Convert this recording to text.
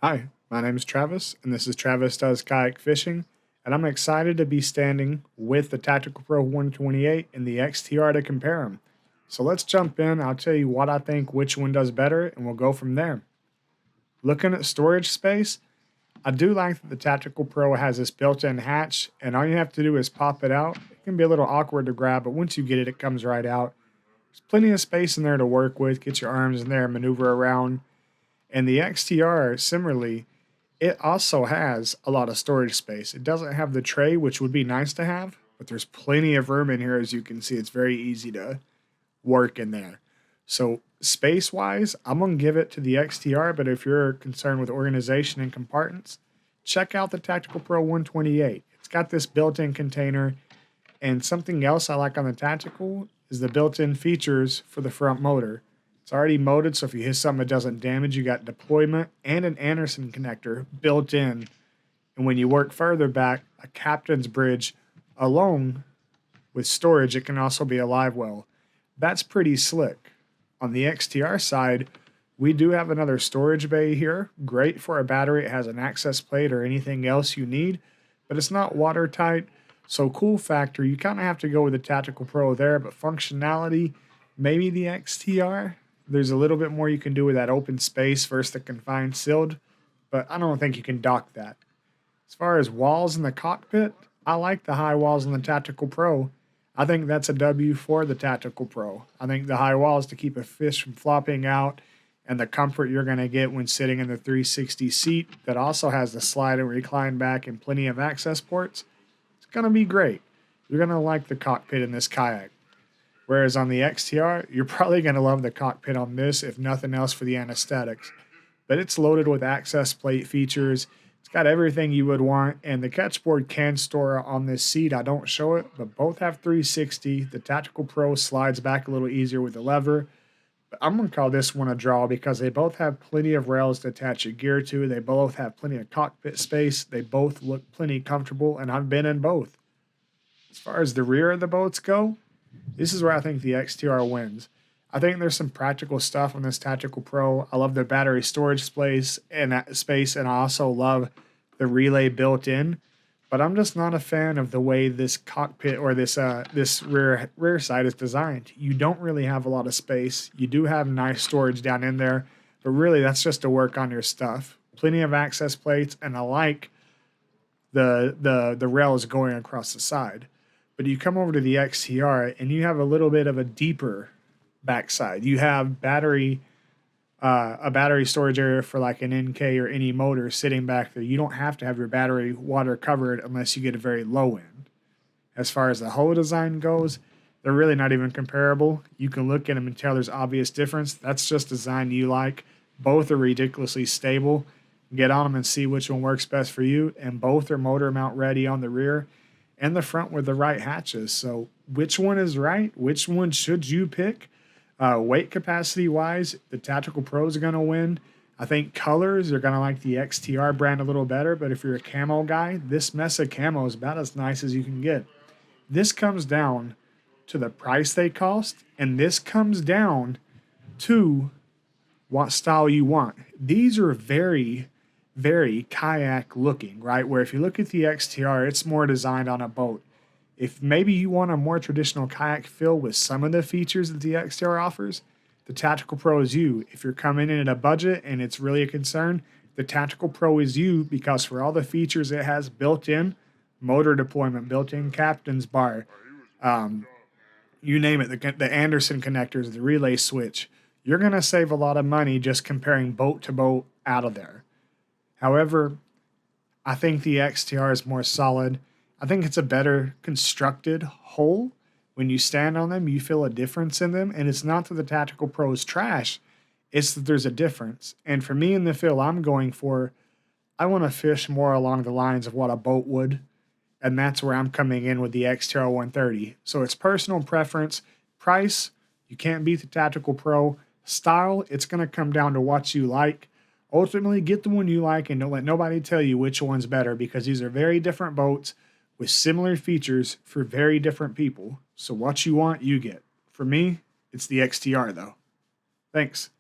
Hi, my name is Travis, and this is Travis Does Kayak Fishing, and I'm excited to be standing with the Tactical Pro 128 and the XTR to compare them. So let's jump in. I'll tell you what I think which one does better, and we'll go from there. Looking at storage space, I do like that the Tactical Pro has this built-in hatch, and all you have to do is pop it out. It can be a little awkward to grab, but once you get it, it comes right out. There's plenty of space in there to work with, get your arms in there, maneuver around. And the XTR, similarly, it also has a lot of storage space. It doesn't have the tray, which would be nice to have, but there's plenty of room in here. As you can see, it's very easy to work in there. So space-wise, I'm going to give it to the XTR, but if you're concerned with organization and compartments, check out the Tactical Pro 128. It's got this built-in container, and something else I like on the Tactical is the built-in features for the front motor. It's already molded, so if you hit something that doesn't damage, you got deployment and an Anderson connector built in. And when you work further back, a captain's bridge along with storage, it can also be a live well. That's pretty slick. On the XTR side, we do have another storage bay here. Great for a battery. It has an access plate or anything else you need, but it's not watertight. So cool factor, you kind of have to go with the Tactical Pro there, but functionality, maybe the XTR. There's a little bit more you can do with that open space versus the confined sealed, but I don't think you can dock that. As far as walls in the cockpit, I like the high walls in the Tactical Pro. I think that's a W for the Tactical Pro. I think the high walls to keep a fish from flopping out and the comfort you're going to get when sitting in the 360 seat that also has the slide and recline back and plenty of access ports. It's going to be great. You're going to like the cockpit in this kayak. Whereas on the XTR, you're probably going to love the cockpit on this, if nothing else for the anesthetics. But it's loaded with access plate features. It's got everything you would want, and the catchboard can store on this seat. I don't show it, but both have 360. The Tactical Pro slides back a little easier with the lever. But I'm going to call this one a draw because they both have plenty of rails to attach your gear to. They both have plenty of cockpit space. They both look plenty comfortable, and I've been in both. As far as the rear of the boats go, this is where I think the XTR wins. I think there's some practical stuff on this Tactical Pro. I love the battery storage space, and I also love the relay built in. But I'm just not a fan of the way this cockpit or this rear side is designed. You don't really have a lot of space. You do have nice storage down in there, but really that's just to work on your stuff. Plenty of access plates, and I like the rails going across the side. But you come over to the XTR and you have a little bit of a deeper backside. You have a battery storage area for like an NK or any motor sitting back there. You don't have to have your battery water covered unless you get a very low end. As far as the hull design goes, they're really not even comparable. You can look at them and tell there's obvious difference. That's just design you like. Both are ridiculously stable. Get on them and see which one works best for you. And both are motor mount ready on the rear and the front with the right hatches. So which one is right? Which one should you pick? Weight capacity wise, the Tactical Pro is going to win. I think colors, you're going to like the XTR brand a little better, but if you're a camo guy, this mess of camo is about as nice as you can get. This comes down to the price they cost, and this comes down to what style you want. These are very kayak looking, right? Where if you look at the XTR, it's more designed on a boat. If maybe you want a more traditional kayak feel with some of the features that the XTR offers, the Tactical Pro is you. If you're coming in at a budget and it's really a concern, the Tactical Pro is you because for all the features it has built in, motor deployment, built-in captain's bar, you name it, the Anderson connectors, the relay switch, you're going to save a lot of money just comparing boat to boat out of there. However, I think the XTR is more solid. I think it's a better constructed hull. When you stand on them, you feel a difference in them. And it's not that the Tactical Pro is trash. It's that there's a difference. And for me in the feel I'm going for, I want to fish more along the lines of what a boat would. And that's where I'm coming in with the XTR 130. So it's personal preference. Price, you can't beat the Tactical Pro. Style, it's going to come down to what you like. Ultimately, get the one you like and don't let nobody tell you which one's better because these are very different boats with similar features for very different people. So what you want, you get. For me, it's the XTR though. Thanks.